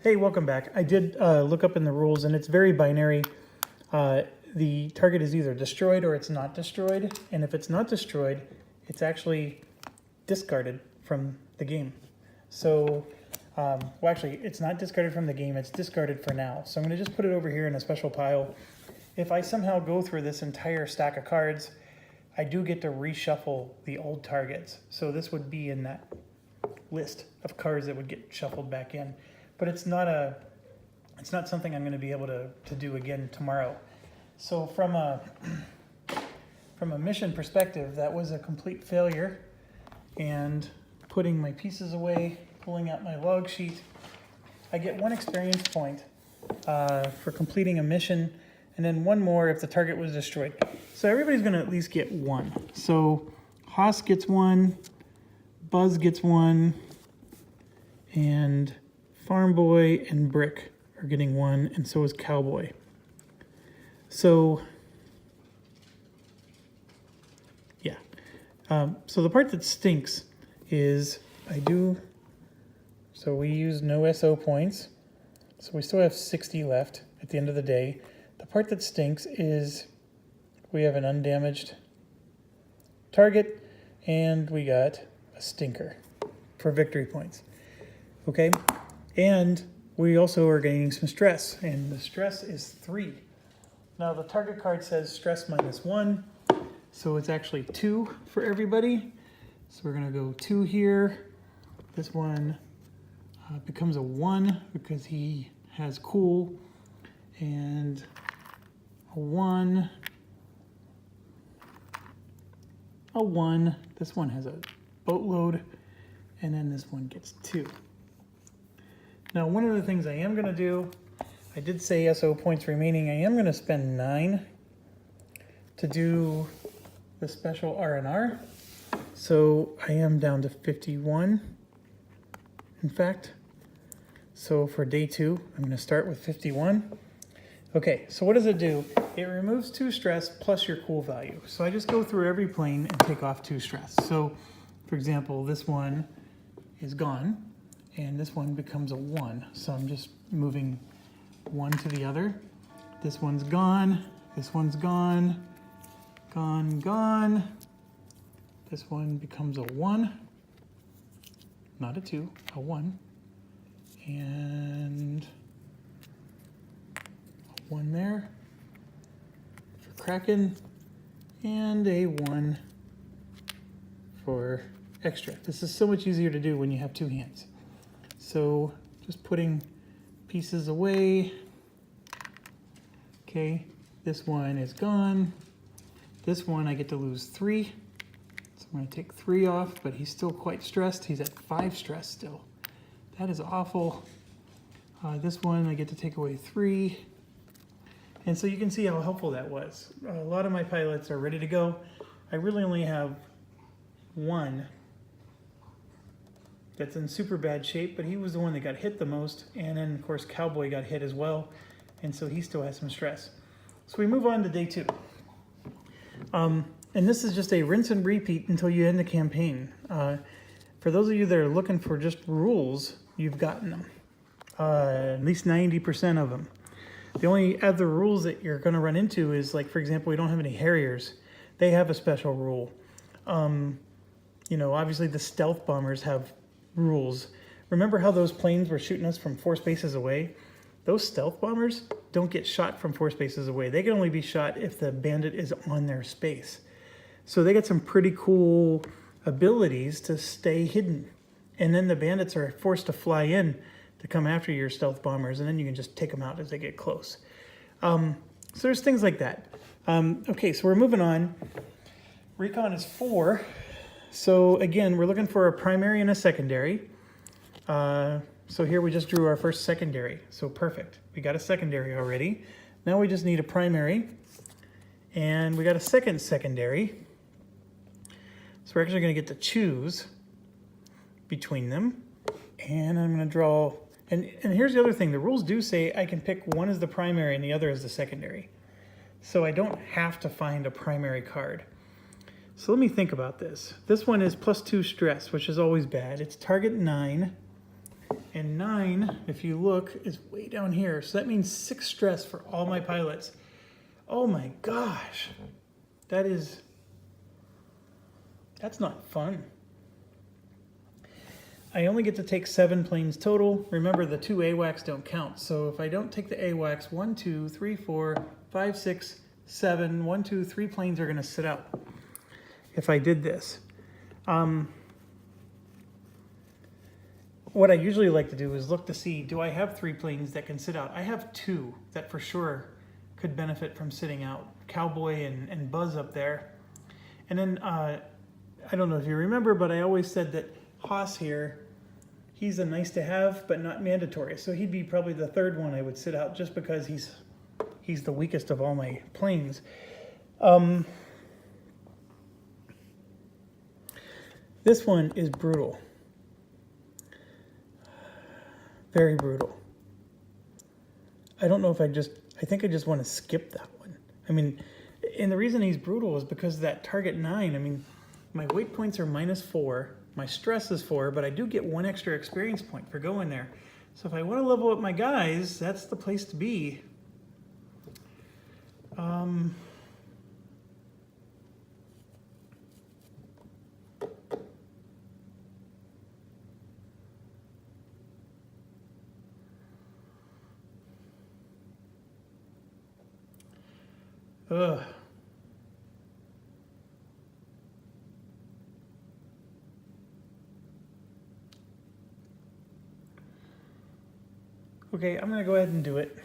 Hey, welcome back. I did look up in the rules, and it's very binary. The target is either destroyed or it's not destroyed, and if it's not destroyed, it's actually discarded from the game. So, well, actually, it's not discarded from the game, it's discarded for now. So I'm going to just put it over here in a special pile. If I somehow go through this entire stack of cards, I do get to reshuffle the old targets. So this would be in that list of cards that would get shuffled back in. But it's not something I'm going to be able to do again tomorrow. So from a mission perspective, that was a complete failure. And putting my pieces away, pulling out my log sheet, I get 1 experience point for completing a mission, and then 1 more if the target was destroyed. So everybody's going to at least get 1. So Haas gets 1, Buzz gets 1, and Farm Boy and Brick are getting 1, and so is Cowboy. So, yeah. So the part that stinks is so we use no SO points, so we still have 60 left at the end of the day. The part that stinks is we have an undamaged target, and we got a stinker for victory points. Okay? And we also are gaining some stress, and the stress is 3. Now the target card says stress -1, so it's actually 2 for everybody. So we're going to go 2 here. This one becomes a 1 because he has cool, and a 1, a 1. This one has a boatload, and then this one gets 2. Now, one of the things I am going to do, I did say SO points remaining. I am going to spend 9 to do the special R&R. So I am down to 51, in fact. So for day 2, I'm going to start with 51. Okay, so what does it do? It removes 2 stress plus your cool value. So I just go through every plane and take off 2 stress. So, for example, this one is gone, and this one becomes a 1. So I'm just moving 1 to the other. This one's gone. This one's gone. Gone, gone. This one becomes a 1. Not a 2, a 1. And a 1 there for Kraken. And a 1 for extra. This is so much easier to do when you have 2 hands. So just putting pieces away. Okay, this one is gone. This one I get to lose 3. So I'm going to take 3 off, but he's still quite stressed. He's at 5 stress still. That is awful. This one I get to take away 3. And so you can see how helpful that was. A lot of my pilots are ready to go. I really only have 1 that's in super bad shape, but he was the one that got hit the most, and then of course Cowboy got hit as well, and so he still has some stress. So we move on to day 2. And this is just a rinse and repeat until you end the campaign. For those of you that are looking for just rules, you've gotten them. At least 90% of them. The only other rules that you're going to run into is, like, for example, we don't have any Harriers. They have a special rule. You know, obviously the stealth bombers have rules. Remember how those planes were shooting us from 4 spaces away? Those stealth bombers don't get shot from 4 spaces away. They can only be shot if the bandit is on their space. So they get some pretty cool abilities to stay hidden. And then the bandits are forced to fly in to come after your stealth bombers, and then you can just take them out as they get close. So there's things like that. Okay, so we're moving on. Recon is 4. So again, we're looking for a primary and a secondary. So here we just drew our first secondary. So perfect. We got a secondary already. Now we just need a primary. And we got a second secondary. So we're actually going to get to choose between them. And I'm going to draw... And here's the other thing. The rules do say I can pick one as the primary and the other as the secondary. So I don't have to find a primary card. So let me think about this. This one is +2 stress, which is always bad. It's target 9, And 9, if you look, is way down here. So that means 6 stress for all my pilots. Oh my gosh. That's not fun. I only get to take 7 planes total. Remember, the 2 AWACS don't count. So if I don't take the AWACS, 1, 2, 3, 4, 5, 6, 7, 1, 2, 3 planes are going to sit out if I did this. What I usually like to do is look to see, do I have 3 planes that can sit out? I have 2 that for sure could benefit from sitting out. Cowboy and Buzz up there. And then, I don't know if you remember, but I always said that Haas here, he's a nice to have, but not mandatory. So he'd be probably the 3rd one I would sit out just because he's the weakest of all my planes. This one is brutal. Very brutal. I don't know if I think I just want to skip that one. I mean, and the reason he's brutal is because that target 9, I mean, my weight points are -4, my stress is 4, but I do get 1 extra experience point for going there. So if I want to level up my guys, that's the place to be. Ugh. Okay, I'm going to go ahead and do it.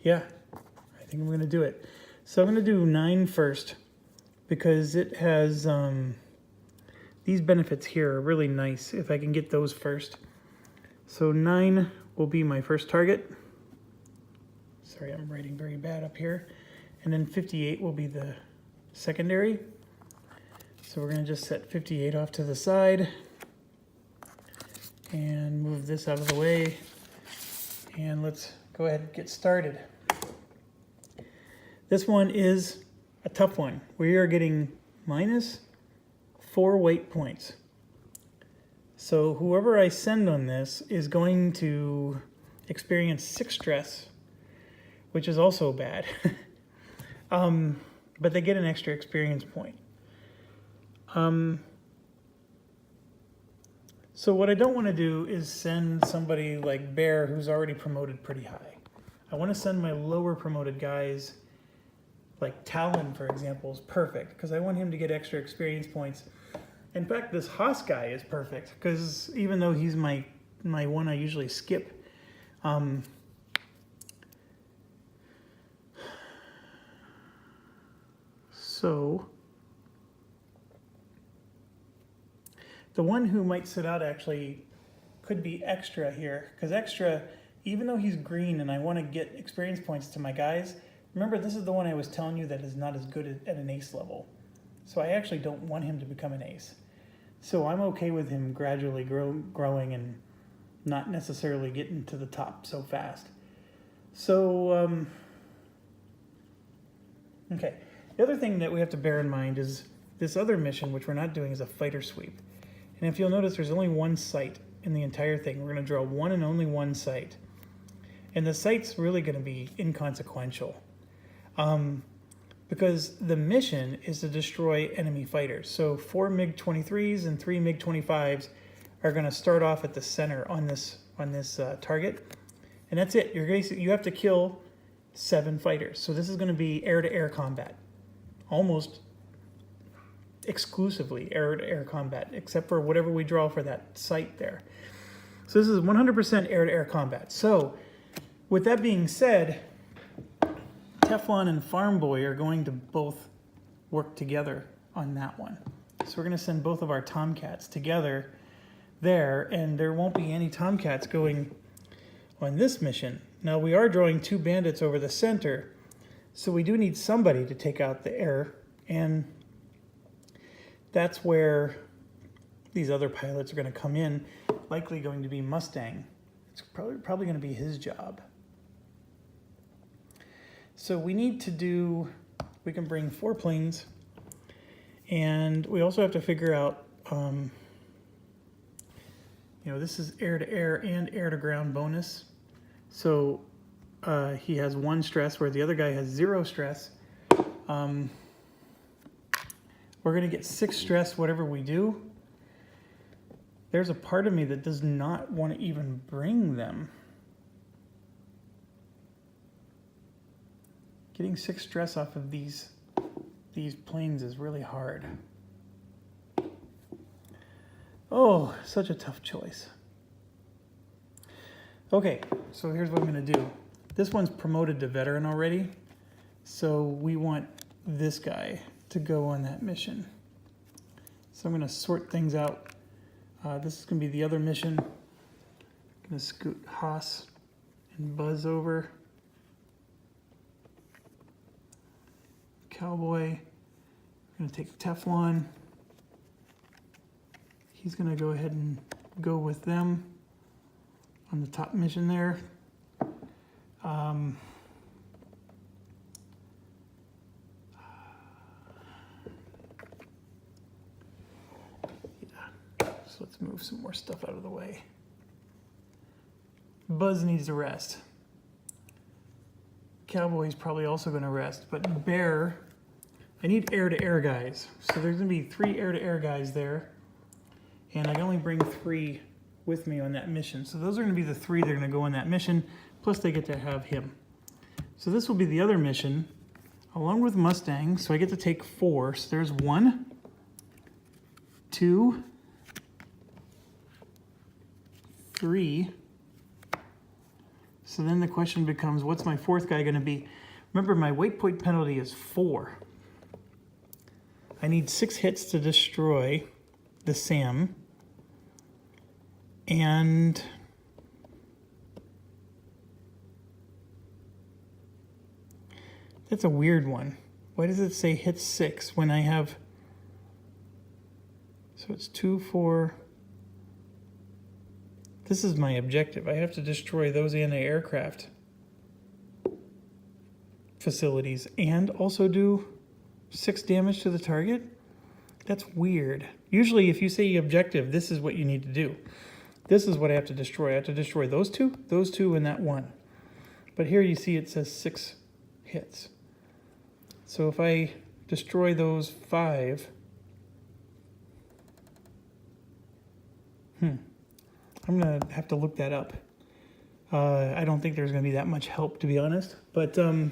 Yeah, I think I'm going to do it. So I'm going to do 9 first because it has these benefits here are really nice if I can get those first. So 9 will be my first target. Sorry, I'm writing very bad up here. And then 58 will be the secondary. So we're going to just set 58 off to the side and move this out of the way. And let's go ahead and get started. This one is a tough one. We are getting -4 weight points. So whoever I send on this is going to experience 6 stress, which is also bad. But they get an extra experience point. So what I don't want to do is send somebody like Bear who's already promoted pretty high. I want to send my lower promoted guys, like Talon, for example, is perfect because I want him to get extra experience points. In fact, this Haas guy is perfect because even though he's my one I usually skip, so the one who might sit out actually could be extra here because extra, even though he's green and I want to get experience points to my guys, remember this is the one I was telling you that is not as good at an ace level. So I actually don't want him to become an ace. So I'm okay with him gradually growing and not necessarily getting to the top so fast. So, okay. The other thing that we have to bear in mind is this other mission, which we're not doing, is a fighter sweep. And if you'll notice, there's only 1 sight in the entire thing. We're going to draw 1 and only 1 sight. And the sight's really going to be inconsequential. Because the mission is to destroy enemy fighters. So 4 MiG-23s and 3 MiG-25s are going to start off at the center on this target. And that's it. You have to kill 7 fighters. So this is going to be air-to-air combat. Almost exclusively air-to-air combat, except for whatever we draw for that site there. So this is 100% air-to-air combat. So with that being said, Teflon and Farm Boy are going to both work together on that one. So we're going to send both of our Tomcats together there, and there won't be any Tomcats going on this mission. Now we are drawing 2 bandits over the center, so we do need somebody to take out the air, and that's where these other pilots are going to come in, likely going to be Mustang. It's probably going to be his job. So we need to do, we can bring 4 planes, and we also have to figure out, you know, this is air-to-air and air-to-ground bonus. So he has 1 stress where the other guy has 0 stress. We're going to get 6 stress whatever we do. There's a part of me that does not want to even bring them. Getting 6 stress off of these planes is really hard. Oh, such a tough choice. Okay, so here's what I'm going to do. This one's promoted to veteran already, so we want this guy to go on that mission. So I'm going to sort things out. This is going to be the other mission. I'm going to scoot Haas and Buzz over. Cowboy. I'm going to take Teflon. He's going to go ahead and go with them on the top mission there. So let's move some more stuff out of the way. Buzz needs to rest. Cowboy's probably also going to rest, but Bear, I need air-to-air guys. So there's going to be 3 air-to-air guys there, and I can only bring 3 with me on that mission. So those are going to be the 3 that are going to go on that mission, plus they get to have him. So this will be the other mission, along with Mustang, so I get to take 4. So there's 1, 2, 3. So then the question becomes, what's my 4th guy going to be? Remember, my weight point penalty is 4. I need 6 hits to destroy the SAM. And that's a weird one. Why does it say hit 6 when I have, so it's 2, 4. This is my objective. I have to destroy those anti-aircraft facilities and also do 6 damage to the target? That's weird. Usually if you say objective, this is what you need to do. This is what I have to destroy. I have to destroy those 2, and that 1. But here you see it says 6 hits. So if I destroy those 5, I'm going to have to look that up. I don't think there's going to be that much help, to be honest. But so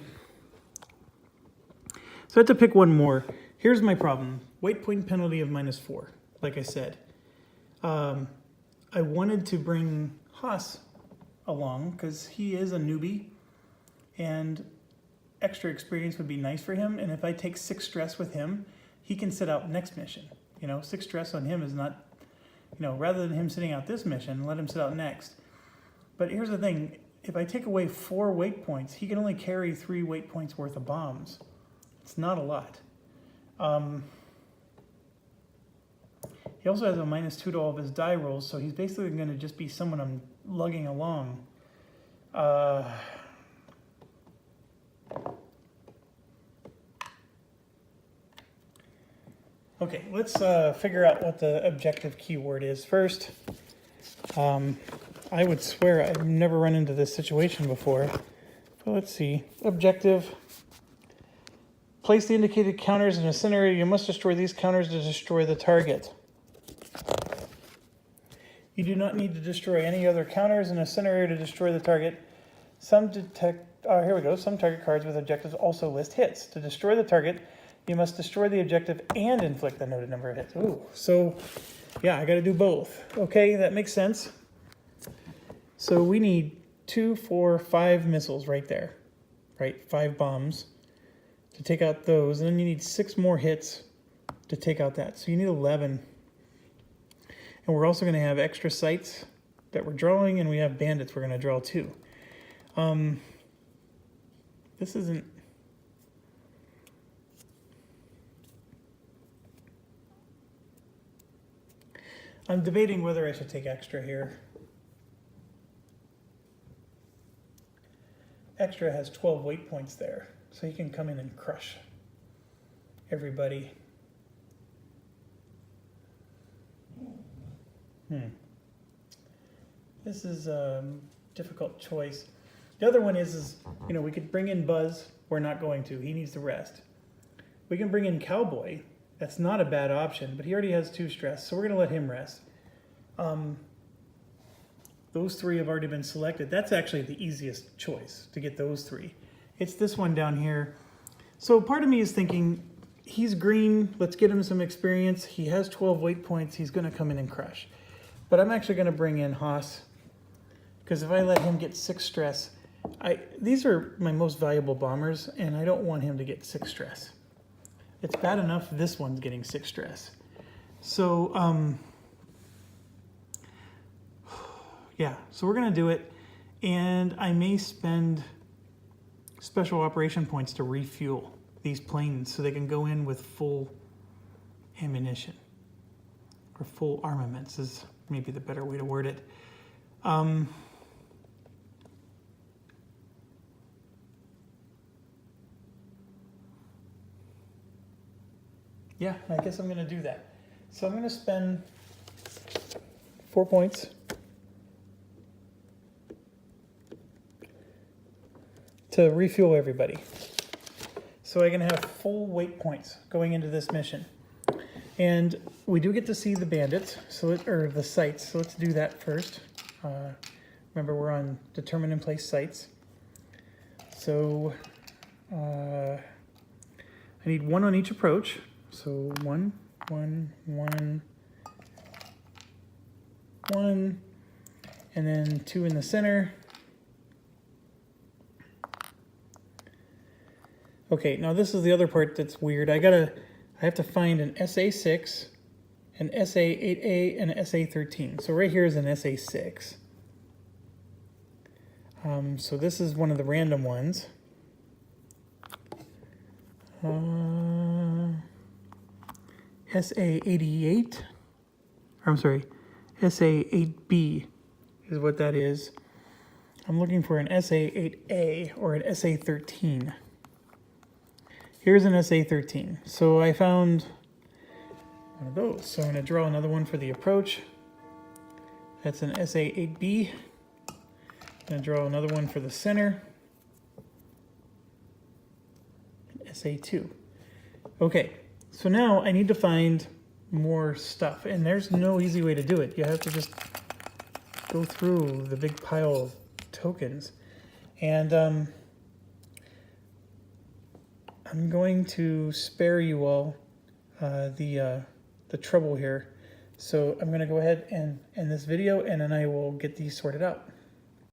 I have to pick one more. Here's my problem. Weight point penalty of -4, like I said. I wanted to bring Haas along because he is a newbie and extra experience would be nice for him. And if I take 6 stress with him, he can sit out next mission. You know, 6 stress on him is not, you know, rather than him sitting out this mission, let him sit out next. But here's the thing. If I take away 4 weight points, he can only carry 3 weight points worth of bombs. It's not a lot. He also has a -2 to all of his die rolls, so he's basically going to just be someone I'm lugging along. Okay, let's figure out what the objective keyword is first. I would swear I've never run into this situation before. But let's see. Objective. Place the indicated counters in a scenario. You must destroy these counters to destroy the target. You do not need to destroy any other counters in a scenario to destroy the target. Some here we go. Some target cards with objectives also list hits. To destroy the target, you must destroy the objective and inflict the noted number of hits. Ooh, so yeah, I got to do both. Okay, that makes sense. So we need 2, 4, 5 missiles right there, right? 5 bombs to take out those, and then you need 6 more hits to take out that. So you need 11. And we're also going to have extra sights that we're drawing, and we have bandits we're going to draw too. This isn't... I'm debating whether I should take extra here. extra has 12 weight points there. So he can come in and crush everybody. This is a difficult choice. The other one is, you know, we could bring in Buzz. We're not going to. He needs to rest. We can bring in Cowboy. That's not a bad option, but he already has 2 stress, so we're going to let him rest. Those 3 have already been selected. That's actually the easiest choice, to get those 3. It's this one down here. So part of me is thinking, he's green. Let's get him some experience. He has 12 weight points. He's going to come in and crush. But I'm actually going to bring in Haas, because if I let him get 6 stress, these are my most valuable bombers, and I don't want him to get 6 stress. It's bad enough this one's getting 6 stress. So, yeah, so we're going to do it, and I may spend special operation points to refuel these planes so they can go in with full ammunition, or full armaments is maybe the better way to word it. Yeah, I guess I'm going to do that. So I'm going to spend 4 points to refuel everybody. So I can have full weight points going into this mission. And we do get to see the bandits, or the sites, so let's do that first. Remember, we're on determine and place sites. So I need 1 on each approach. So 1, 1, 1, 1, and then 2 in the center. Okay, now this is the other part that's weird. I have to find an SA6, an SA8A, and an SA13. So right here is an SA6. So this is one of the random ones. SA88, or I'm sorry, SA8B is what that is. I'm looking for an SA8A or an SA13. Here's an SA13. So I found one of those. So I'm going to draw another one for the approach. That's an SA8B. I'm going to draw another one for the center. An SA2. Okay, so now I need to find more stuff. And there's no easy way to do it. You have to just go through the big pile of tokens. And I'm going to spare you all the trouble here. So I'm going to go ahead and end this video, and then I will get these sorted out.